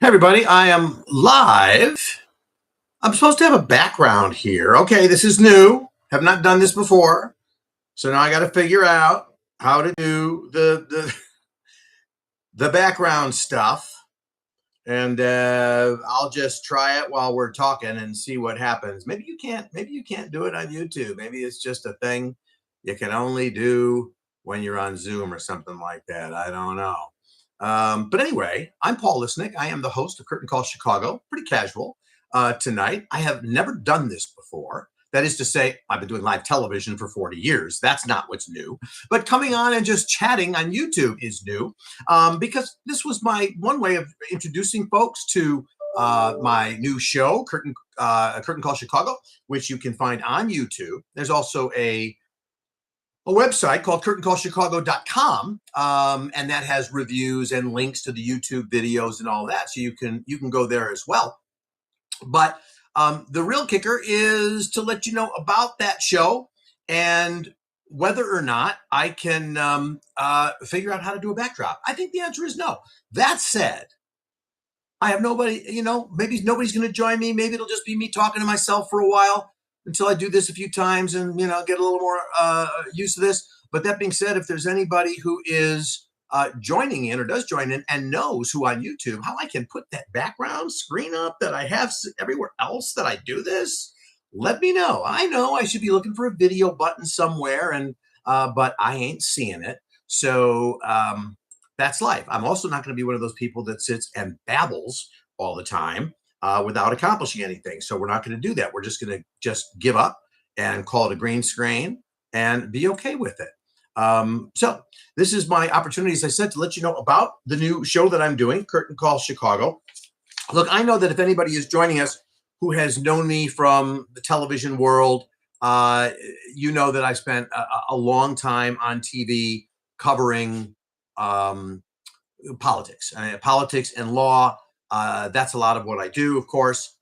Hey everybody, I am live. I'm supposed to have a background here. Okay, this is new. Have not done this before. So now I got to figure out how to do the background stuff. And I'll just try it while we're talking and see what happens. Maybe you can't do it on YouTube. Maybe it's just a thing you can only do when you're on Zoom or something like that. I don't know. But anyway, I'm Paul Lisnick. I am the host of Curtain Call Chicago. Pretty casual tonight. I have never done this before. That is to say, I've been doing live television for 40 years. That's not what's new. But coming on and just chatting on YouTube is new, because this was my one way of introducing folks to my new show, Curtain Call Chicago, which you can find on YouTube. There's also a website called curtaincallchicago.com, and that has reviews and links to the YouTube videos and all that. So you can go there as well. But the real kicker is to let you know about that show and whether or not I can figure out how to do a backdrop. I think the answer is no. That said, I have nobody, maybe nobody's going to join me. Maybe it'll just be me talking to myself for a while until I do this a few times and, get a little more used to this. But that being said, if there's anybody who is joining in or does join in and knows who on YouTube, how I can put that background screen up that I have everywhere else that I do this, let me know. I know I should be looking for a video button somewhere, and but I ain't seeing it. So that's life. I'm also not going to be one of those people that sits and babbles all the time without accomplishing anything. So we're not going to do that. We're just going to just give up and call it a green screen and be okay with it. So this is my opportunity, as I said, to let you know about the new show that I'm doing, Curtain Call Chicago. Look, I know that if anybody is joining us who has known me from the television world, you know that I spent a long time on TV covering politics, politics and law. That's a lot of what I do, of course.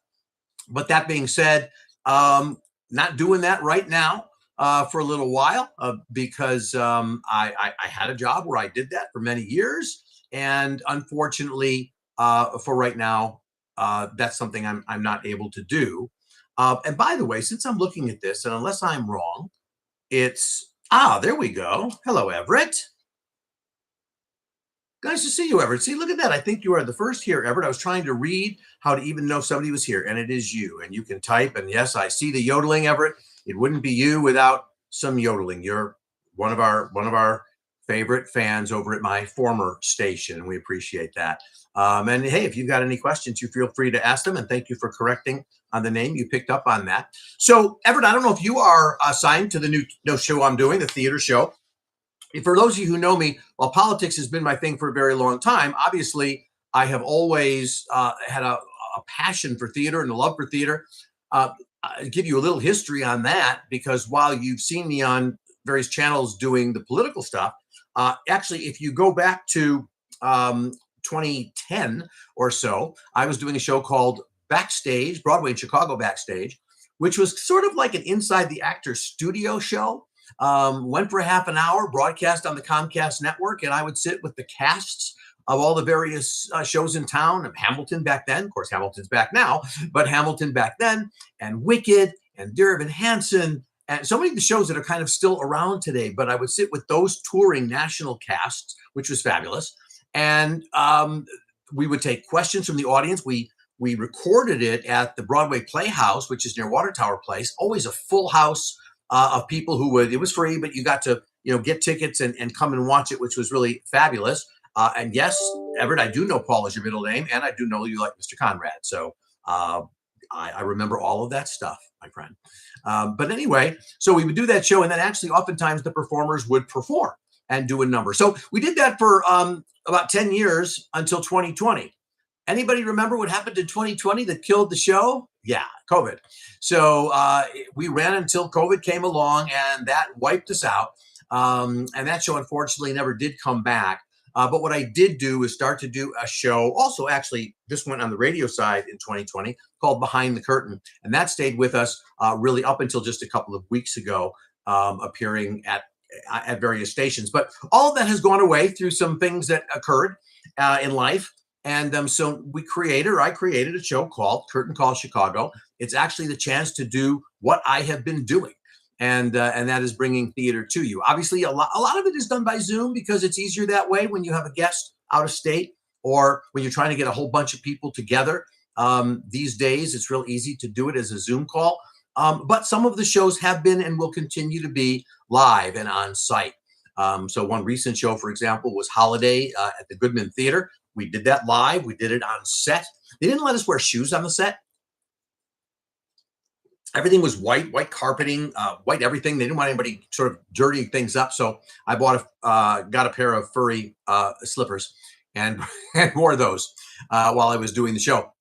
But that being said, not doing that right now for a little while because I had a job where I did that for many years, and unfortunately, for right now, that's something I'm not able to do. And by the way, since I'm looking at this, and unless I'm wrong, it's there we go. Hello, Everett. Nice to see you, Everett. See, look at that. I think you are the first here, Everett. I was trying to read how to even know somebody was here, and it is you. And you can type. And yes, I see the yodeling, Everett. It wouldn't be you without some yodeling. You're one of our favorite fans over at my former station. We appreciate that. And hey, if you've got any questions, you feel free to ask them. And thank you for correcting on the name. You picked up on that. So, Everett, I don't know if you are assigned to the new show I'm doing, the theater show. For those of you who know me, while politics has been my thing for a very long time, obviously I have always had a passion for theater and a love for theater. I'll give you a little history on that, because while you've seen me on various channels doing the political stuff, actually, if you go back to 2010 or so, I was doing a show called Backstage, Broadway in Chicago Backstage, which was sort of like an Inside the Actor studio show. Went for half an hour, broadcast on the Comcast network, and I would sit with the casts of all the various shows in town. Hamilton back then, of course, Hamilton's back now, but Hamilton back then, and Wicked, and Dear Evan Hansen, and so many of the shows that are kind of still around today. But I would sit with those touring national casts, which was fabulous, and we would take questions from the audience. We recorded it at the Broadway Playhouse, which is near Water Tower Place. Always a full house of people who would. It was free, but you got to get tickets and come and watch it, which was really fabulous. And yes, Everett, I do know Paul is your middle name, and I do know you like Mr. Conrad. So I remember all of that stuff, my friend. But anyway, so we would do that show, and then actually oftentimes the performers would perform and do a number. So we did that for about 10 years until 2020. Anybody remember what happened in 2020 that killed the show? Yeah, COVID. So we ran until COVID came along, and that wiped us out. And that show, unfortunately, never did come back. But what I did do is start to do a show. Also, actually, this went on the radio side in 2020 called Behind the Curtain. And that stayed with us really up until just a couple of weeks ago, appearing at various stations. But all of that has gone away through some things that occurred in life. And so I created a show called Curtain Call Chicago. It's actually the chance to do what I have been doing. And that is bringing theater to you. Obviously, a lot of it is done by Zoom because it's easier that way when you have a guest out of state or when you're trying to get a whole bunch of people together. These days, it's real easy to do it as a Zoom call. But some of the shows have been and will continue to be live and on site. So one recent show, for example, was Holiday at the Goodman Theater. We did that live. We did it on set. They didn't let us wear shoes on the set. Everything was white carpeting, white everything. They didn't want anybody sort of dirtying things up. So I got a pair of furry slippers and, and wore those while I was doing the show.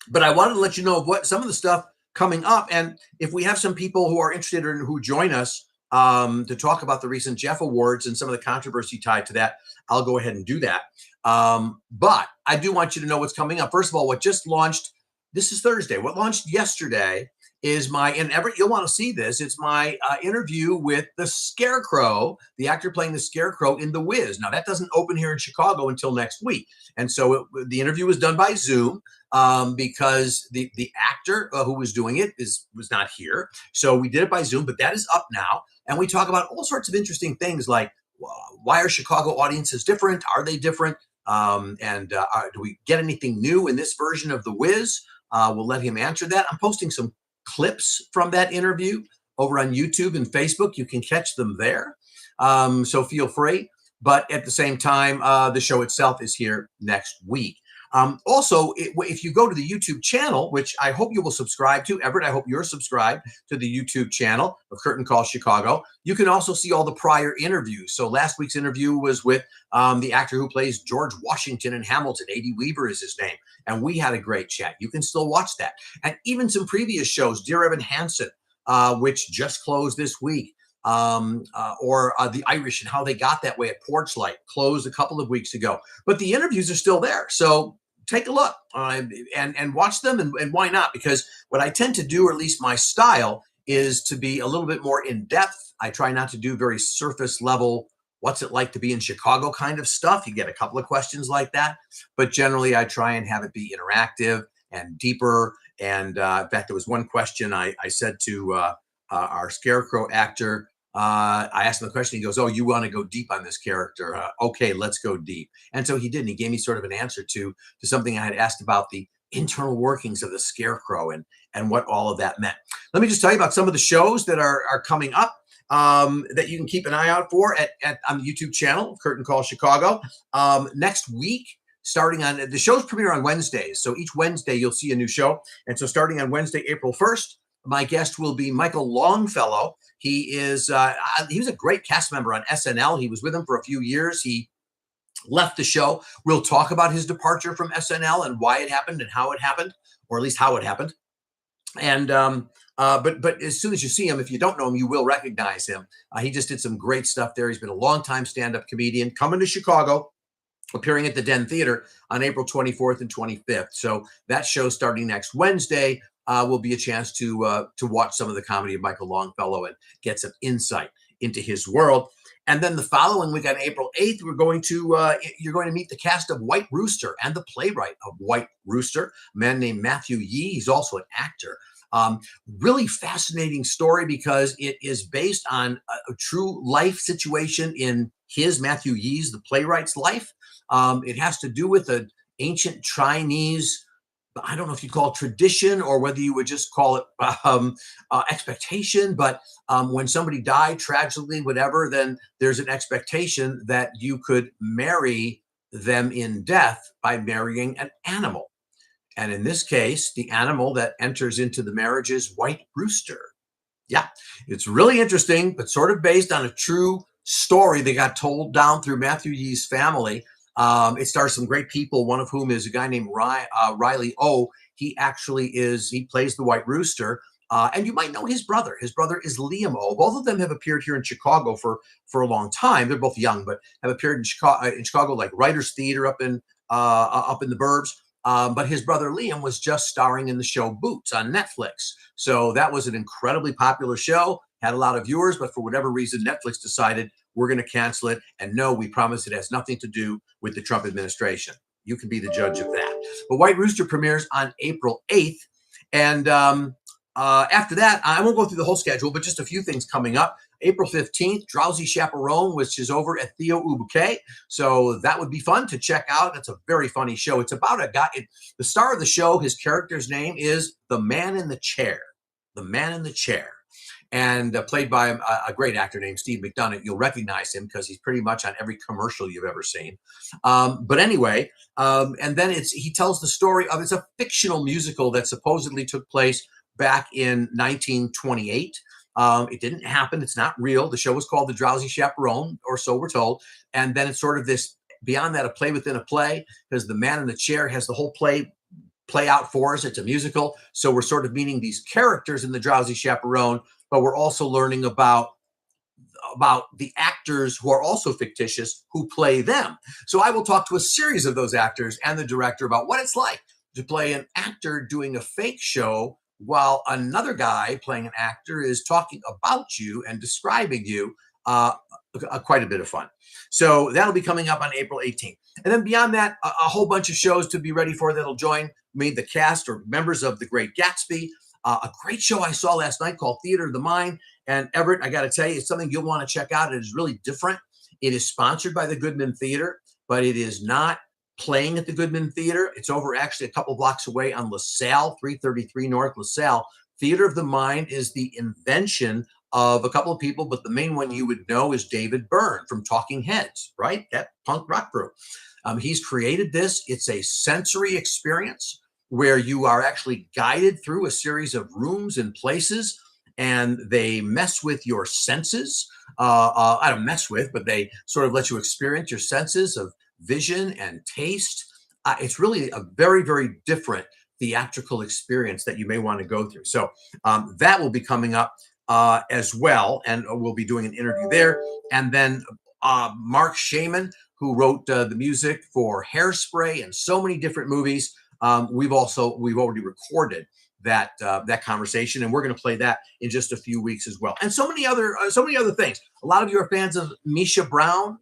But I wanted to let you know of what some of the stuff coming up. And if we have some people who are interested in who join us to talk about the recent Jeff Awards and some of the controversy tied to that, I'll go ahead and do that. But I do want you to know what's coming up. First of all, what just launched, this is Thursday. What launched yesterday is you'll want to see this. It's my interview with the Scarecrow, the actor playing the Scarecrow in The Wiz. Now, that doesn't open here in Chicago until next week. And so the interview was done by Zoom because the actor who was doing it was not here. So we did it by Zoom, but that is up now. And we talk about all sorts of interesting things like, why are Chicago audiences different? Are they different? Do we get anything new in this version of The Wiz? We'll let him answer that. I'm posting some clips from that interview over on YouTube and Facebook. You can catch them there. So feel free. But at the same time, the show itself is here next week. Also, if you go to the YouTube channel, which I hope you will subscribe to, Everett, I hope you're subscribed to the YouTube channel of Curtain Call Chicago. You can also see all the prior interviews. So last week's interview was with the actor who plays George Washington in Hamilton. A.D. Weaver is his name. And we had a great chat. You can still watch that. And even some previous shows, Dear Evan Hansen, which just closed this week. Or The Irish and how they got that way at Porchlight, closed a couple of weeks ago. But the interviews are still there. So take a look and watch them. And why not? Because what I tend to do, or at least my style, is to be a little bit more in depth. I try not to do very surface level, what's it like to be in Chicago kind of stuff. You get a couple of questions like that. But generally, I try and have it be interactive and deeper. And in fact, there was one question I said to our Scarecrow actor. I asked him the question. He goes, "Oh, you want to go deep on this character? Okay, let's go deep." And so he did. And he gave me sort of an answer to something I had asked about the internal workings of the Scarecrow and what all of that meant. Let me just tell you about some of the shows that are coming up that you can keep an eye out for on the YouTube channel, Curtain Call Chicago. Next week, starting on the shows premiere on Wednesdays. So each Wednesday you'll see a new show. And so starting on Wednesday, April 1st, my guest will be Michael Longfellow. He was a great cast member on SNL. He was with him for a few years. He left the show. We'll talk about his departure from SNL and why it happened and how it happened, or at least how it happened. And but as soon as you see him, if you don't know him, you will recognize him. He just did some great stuff there. He's been a longtime stand-up comedian coming to Chicago, appearing at the Den Theater on April 24th and 25th. So that show starting next Wednesday will be a chance to watch some of the comedy of Michael Longfellow and get some insight into his world. And then the following week on April 8th, you're going to meet the cast of White Rooster and the playwright of White Rooster, a man named Matthew Yee. He's also an actor. Really fascinating story because it is based on a true life situation in Matthew Yee's, the playwright's life. It has to do with an ancient Chinese, I don't know if you call it tradition or whether you would just call it expectation. But when somebody died tragically, whatever, then there's an expectation that you could marry them in death by marrying an animal. And in this case, the animal that enters into the marriage is White Rooster. Yeah, it's really interesting, but sort of based on a true story that got told down through Matthew Yee's family. It stars some great people, one of whom is a guy named Riley O. He plays the White Rooster. And you might know his brother. His brother is Liam O. Both of them have appeared here in Chicago for a long time. They're both young, but have appeared in Chicago like Writers Theater up in the burbs. But his brother Liam was just starring in the show Boots on Netflix. So that was an incredibly popular show, had a lot of viewers, but for whatever reason, Netflix decided we're going to cancel it. And no, we promise it has nothing to do with the Trump administration. You can be the judge of that. But White Rooster premieres on April 8th. And after that, I won't go through the whole schedule, but just a few things coming up. April 15th, Drowsy Chaperone, which is over at Theo Ubuque. So that would be fun to check out. That's a very funny show. It's about a guy. The star of the show, his character's name is the Man in the Chair. The Man in the Chair. And played by a great actor named Steve McDonough. You'll recognize him because he's pretty much on every commercial you've ever seen. But anyway, and then he tells the story of, it's a fictional musical that supposedly took place back in 1928. It didn't happen. It's not real. The show was called The Drowsy Chaperone, or so we're told. And then it's sort of this, beyond that, a play within a play, because the Man in the Chair has the whole play out for us. It's a musical. So we're sort of meeting these characters in The Drowsy Chaperone, but we're also learning about the actors who are also fictitious who play them. So I will talk to a series of those actors and the director about what it's like to play an actor doing a fake show while another guy playing an actor is talking about you and describing you. Quite a bit of fun. So that'll be coming up on April 18th. And then beyond that, a whole bunch of shows to be ready for that'll join me, the cast or members of The Great Gatsby. A great show I saw last night called Theater of the Mind. And Everett, I got to tell you, it's something you'll want to check out. It is really different. It is sponsored by the Goodman Theater, but it is not playing at the Goodman Theater. It's over actually a couple blocks away on LaSalle, 333 North LaSalle. Theater of the Mind is the invention of a couple of people, but the main one you would know is David Byrne from Talking Heads, right? That punk rock group. He's created this. It's a sensory experience where you are actually guided through a series of rooms and places, and they mess with your senses. I don't mess with, but they sort of let you experience your senses of vision and taste. It's really a very, very different theatrical experience that you may want to go through. So that will be coming up as well, and we'll be doing an interview there. And then Mark Shaman, who wrote the music for Hairspray and so many different movies. We've already recorded that conversation, and we're going to play that in just a few weeks as well. And so many other things. A lot of you are fans of Misha Brown,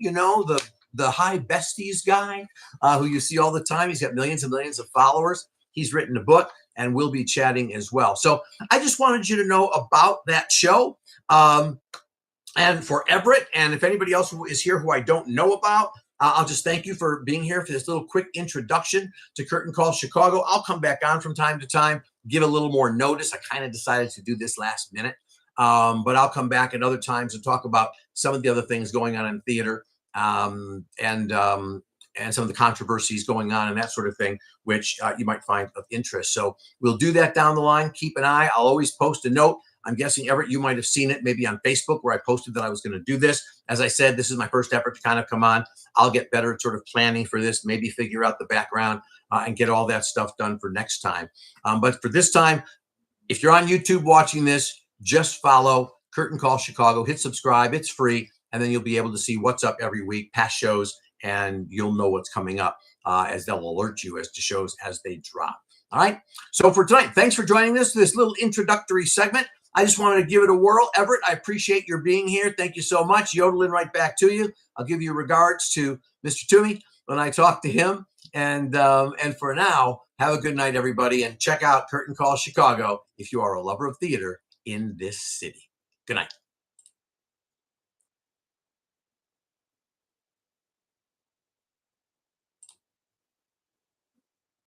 the High Besties guy, who you see all the time. He's got millions and millions of followers. He's written a book, and we'll be chatting as well. So I just wanted you to know about that show. And for Everett, and if anybody else who is here who I don't know about, I'll just thank you for being here for this little quick introduction to Curtain Call Chicago. I'll come back on from time to time, give a little more notice. I kind of decided to do this last minute, but I'll come back at other times and talk about some of the other things going on in theater, and some of the controversies going on and that sort of thing, which you might find of interest. So we'll do that down the line. Keep an eye. I'll always post a note. I'm guessing, Everett, you might have seen it maybe on Facebook where I posted that I was going to do this. As I said, this is my first effort to kind of come on. I'll get better at sort of planning for this, maybe figure out the background and get all that stuff done for next time. But for this time, if you're on YouTube watching this, just follow Curtain Call Chicago, hit subscribe. It's free. And then you'll be able to see what's up every week, past shows, and you'll know what's coming up as they'll alert you as to shows as they drop. All right. So for tonight, thanks for joining us for this little introductory segment. I just wanted to give it a whirl. Everett, I appreciate your being here. Thank you so much. Yodeling right back to you. I'll give you regards to Mr. Toomey when I talk to him. And for now, have a good night, everybody. And check out Curtain Call Chicago if you are a lover of theater in this city. Good night.